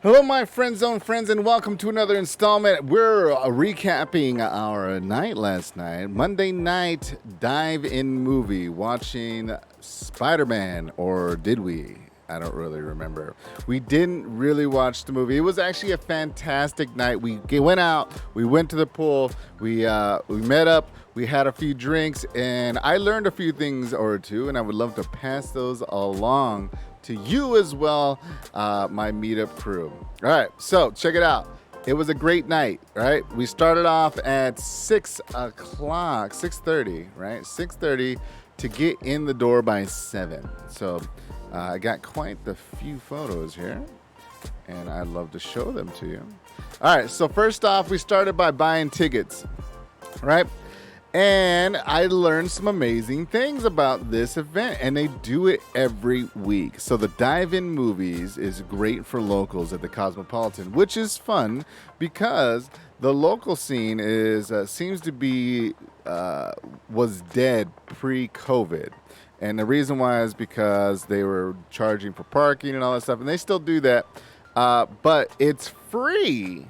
Hello, my friend zone friends, and welcome to another installment. We're recapping our night last night, Monday night dive-in movie, watching Spider-Man, or did we? I don't really remember. We didn't really watch the movie. It was actually a fantastic night. We went out, we went to the pool, we met up, we had a few drinks, and I learned a few things or two, and I would love to pass those along to you as well, my meetup crew. All right, so check it out. It was a great night, right? We started off at 6 o'clock, 6:30, right? 6:30 to get in the door by 7. So I got quite the few photos here, and I'd love to show them to you. All right, so first off, we started by buying tickets, right? And I learned some amazing things about this event, and they do it every week. So the dive-in movies is great for locals at the Cosmopolitan, which is fun because the local scene is seems to be was dead pre-COVID. And the reason why is because they were charging for parking and all that stuff, and they still do that. But it's free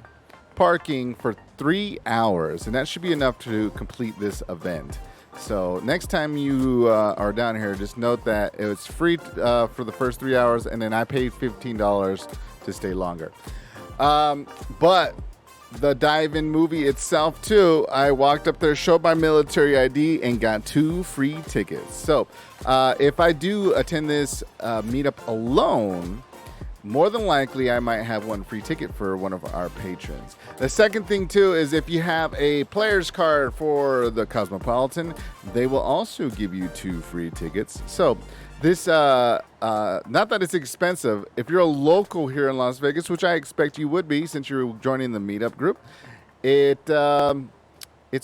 parking for 3 hours, and that should be enough to complete this event. So next time you are down here, just note that it was free for the first 3 hours, and then I paid $15 to stay longer. But the dive-in movie itself too, I walked up there, showed my military ID, and got 2 free tickets. So if I do attend this meetup alone, more than likely, I might have 1 free ticket for one of our patrons. The second thing, too, is if you have a player's card for the Cosmopolitan, they will also give you 2 free tickets. So this, not that it's expensive, if you're a local here in Las Vegas, which I expect you would be since you're joining the meetup group, it's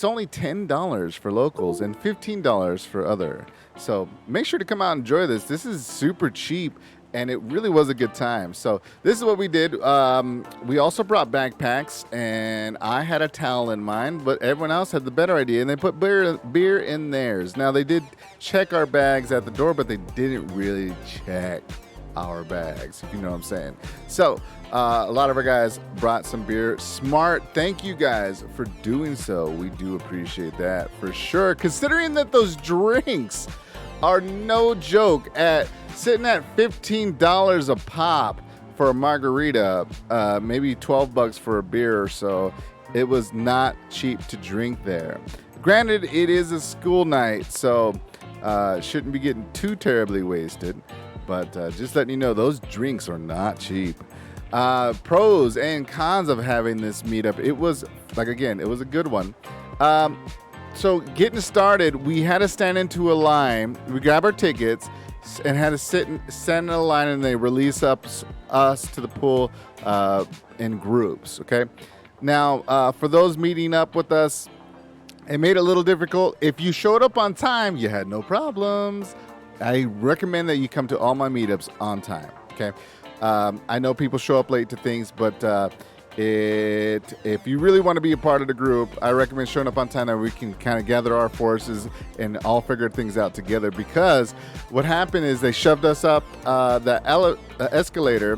only $10 for locals and $15 for other. So make sure to come out and enjoy this. This is super cheap, and it really was a good time. So this is what we did. We also brought backpacks, and I had a towel in mine, but everyone else had the better idea, and they put beer in theirs. Now, they did check our bags at the door, but they didn't really check our bags, if you know what I'm saying. So a lot of our guys brought some beer. Smart. Thank you guys for doing so. We do appreciate that for sure, considering that those drinks are no joke, at sitting at $15 a pop for a margarita, maybe $12 for a beer or so. It was not cheap to drink there. Granted, it is a school night, so shouldn't be getting too terribly wasted. But just letting you know, those drinks are not cheap. Pros and cons of having this meetup. It was, like, again, it was a good one. So getting started, we had to stand into a line. We grab our tickets and had to stand in a line, and they release us to the pool in groups. Okay. Now, for those meeting up with us, it made it a little difficult. If you showed up on time, you had no problems. I recommend that you come to all my meetups on time. Okay. I know people show up late to things, but if you really want to be a part of the group, I recommend showing up on time, and we can kind of gather our forces and all figure things out together. Because what happened is they shoved us up the escalator,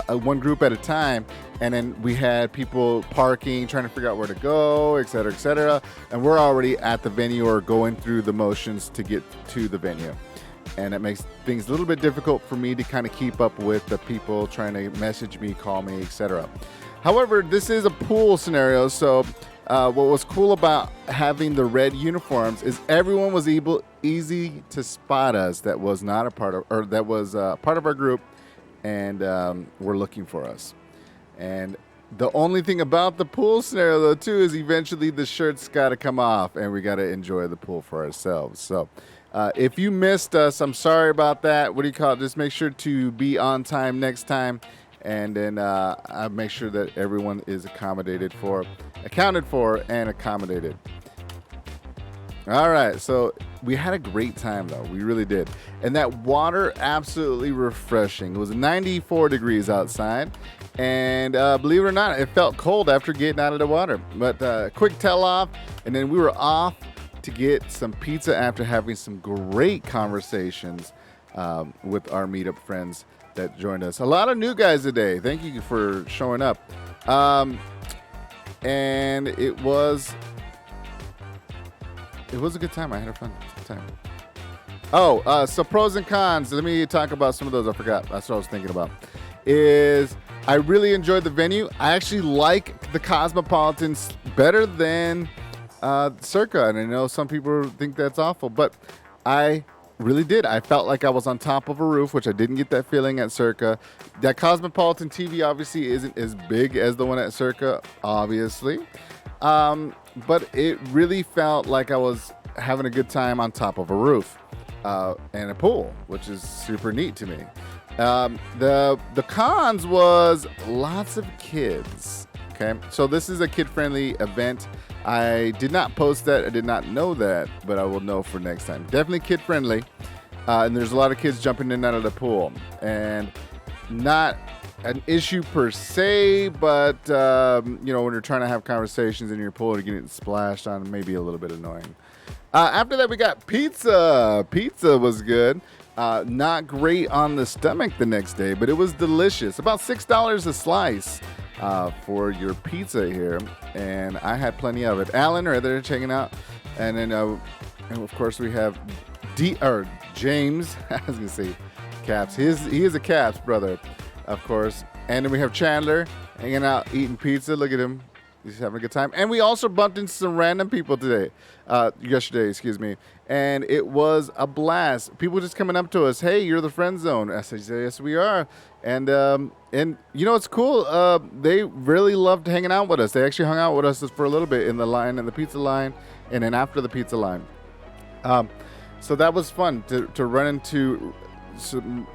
one group at a time, and then we had people parking, trying to figure out where to go, et cetera, et cetera. And we're already at the venue or going through the motions to get to the venue. And it makes things a little bit difficult for me to kind of keep up with the people trying to message me, call me, etc. However, this is a pool scenario, so what was cool about having the red uniforms is everyone was easy to spot us that was not a part of, or that was part of our group, and were looking for us. And the only thing about the pool scenario, though, too, is eventually the shirts got to come off, and we got to enjoy the pool for ourselves. So if you missed us, I'm sorry about that. What do you call it? Just make sure to be on time next time. And then I make sure that everyone is accounted for, and accommodated. All right, so we had a great time, though. We really did. And that water, absolutely refreshing. It was 94 degrees outside. And believe it or not, it felt cold after getting out of the water. But quick tell-off, and then we were off to get some pizza after having some great conversations with our meetup friends that joined us. A lot of new guys today. Thank you for showing up. And it was a good time. I had a fun time. Oh, so pros and cons. Let me talk about some of those. I forgot. That's what I was thinking about. I really enjoyed the venue. I actually like the Cosmopolitan better than Circa, and I know some people think that's awful, but I really did. I felt like I was on top of a roof, which I didn't get that feeling at Circa. That Cosmopolitan TV obviously isn't as big as the one at Circa, obviously, but it really felt like I was having a good time on top of a roof and a pool, which is super neat to me. The cons was lots of kids. Okay, so this is a kid-friendly event. I did not post that. I did not know that, but I will know for next time. Definitely kid-friendly, and there's a lot of kids jumping in and out of the pool, and not an issue per se, but when you're trying to have conversations in your pool and getting splashed on, maybe a little bit annoying. After that, we got pizza. Pizza was good. Not great on the stomach the next day, but it was delicious. About $6 a slice for your pizza here, and I had plenty of it. Alan right there checking out, and then and of course we have James. I was gonna say Caps. He is a Caps brother, of course. And then we have Chandler hanging out eating pizza. Look at him. He's having a good time. And we also bumped into some random people yesterday, excuse me. And it was a blast. People just coming up to us, hey, you're the Friend Zone. I said, yes, we are. And it's cool. They really loved hanging out with us. They actually hung out with us for a little bit in the pizza line, and then after the pizza line. So that was fun to run into some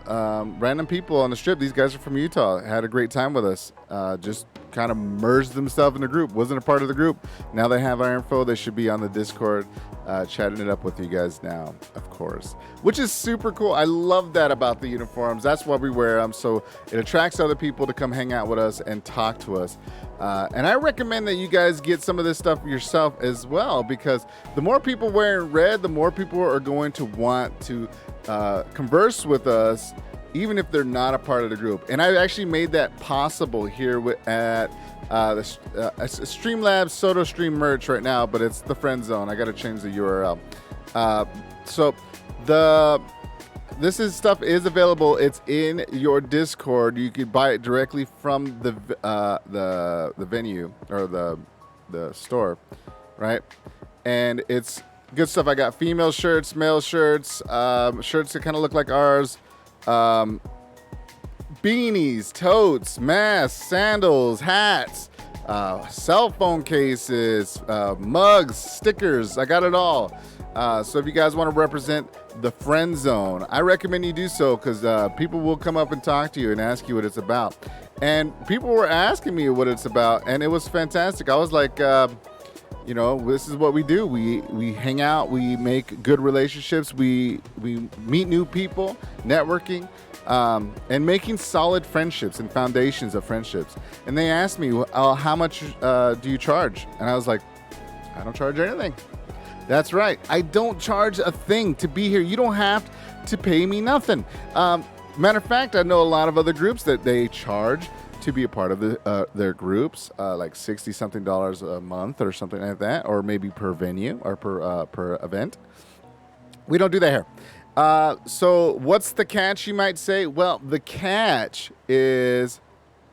random people on the strip. These guys are from Utah. Had a great time with us. Just kind of merged themselves in the group. Wasn't a part of the group. Now they have our info. They should be on the Discord chatting it up with you guys now, of course, which is super cool. I love that about the uniforms. That's why we wear them, so it attracts other people to come hang out with us and talk to us. And I recommend that you guys get some of this stuff yourself as well, because the more people wearing red, the more people are going to want to converse with us, even if they're not a part of the group. And I actually made that possible here at the Streamlabs SotoStream merch right now, but it's the Friend Zone. I got to change the URL. So this stuff is available. It's in your Discord. You could buy it directly from the venue or the store, right? And it's good stuff. I got female shirts, male shirts, shirts that kind of look like ours, beanies, totes, masks, sandals, hats, cell phone cases, mugs, stickers. I got it all. So if you guys want to represent the Friend Zone, I recommend you do so, because people will come up and talk to you and ask you what it's about. And people were asking me what it's about, and it was fantastic. I was like, this is what we do. We hang out, we make good relationships, we meet new people, networking, and making solid friendships and foundations of friendships. And they asked me, how much do you charge? And I was like, I don't charge anything. That's right. I don't charge a thing to be here. You don't have to pay me nothing. Matter of fact, I know a lot of other groups that they charge to be a part of their groups, like $60-something a month or something like that, or maybe per venue or per event. We don't do that here. So what's the catch, you might say? Well, the catch is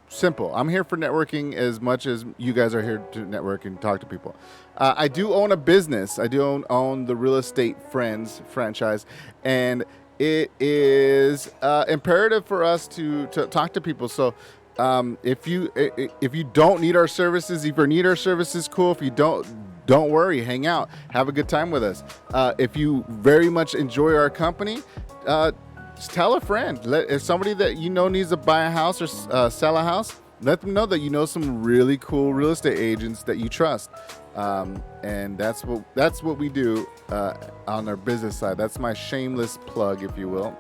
simple. I'm here for networking as much as you guys are here to network and talk to people. I do own a business. I do own the Real Estate Friends franchise, and it is imperative for us to talk to people. So if you don't need our services, if you need our services, cool. If you don't worry, hang out, have a good time with us. If you very much enjoy our company, just tell a friend. If somebody that you know needs to buy a house or sell a house, let them know that you know some really cool real estate agents that you trust. And that's what we do on our business side. That's my shameless plug, if you will,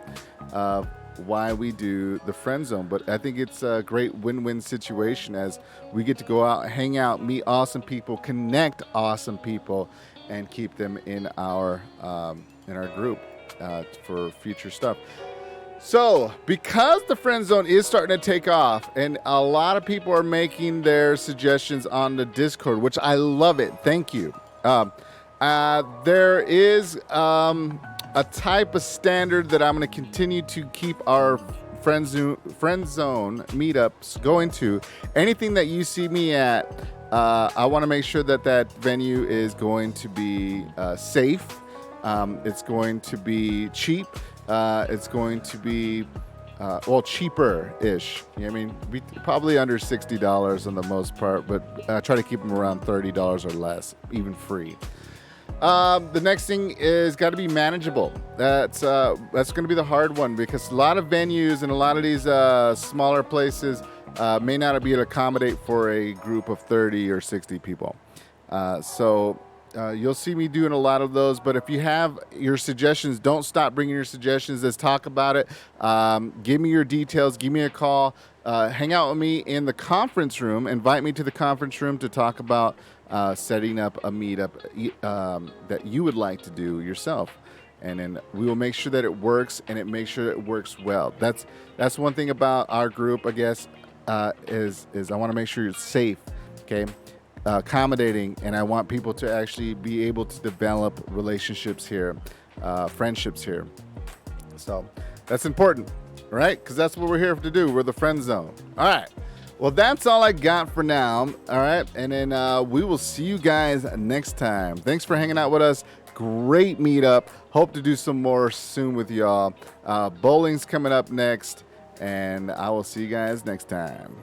why we do the Friend Zone. But I think it's a great win-win situation, as we get to go out, hang out, meet awesome people, connect awesome people, and keep them in our group for future stuff. So, because the friend zone is starting to take off, and a lot of people are making their suggestions on the Discord, which I love it. Thank you. There is a type of standard that I'm going to continue to keep our friend zone meetups going to. Anything that you see me at, I want to make sure that that venue is going to be safe. It's going to be cheap. It's going to be cheaper-ish. You know what I mean? Probably under $60 on the most part, but try to keep them around $30 or less, even free. The next thing is got to be manageable. That's going to be the hard one, because a lot of venues and a lot of these smaller places may not be able to accommodate for a group of 30 or 60 people. So you'll see me doing a lot of those. But if you have your suggestions, don't stop bringing your suggestions. Let's talk about it. Give me your details. Give me a call. Hang out with me in the conference room. Invite me to the conference room to talk about setting up a meetup that you would like to do yourself. And then we will make sure that it works, and it makes sure it works well. That's one thing about our group, I guess, is I want to make sure it's safe, okay? Accommodating, and I want people to actually be able to develop relationships here, friendships here. So that's important, right? Because that's what we're here to do. We're the friend zone. All right. Well, that's all I got for now. All right. And then we will see you guys next time. Thanks for hanging out with us. Great meetup. Hope to do some more soon with y'all. Bowling's coming up next, and I will see you guys next time.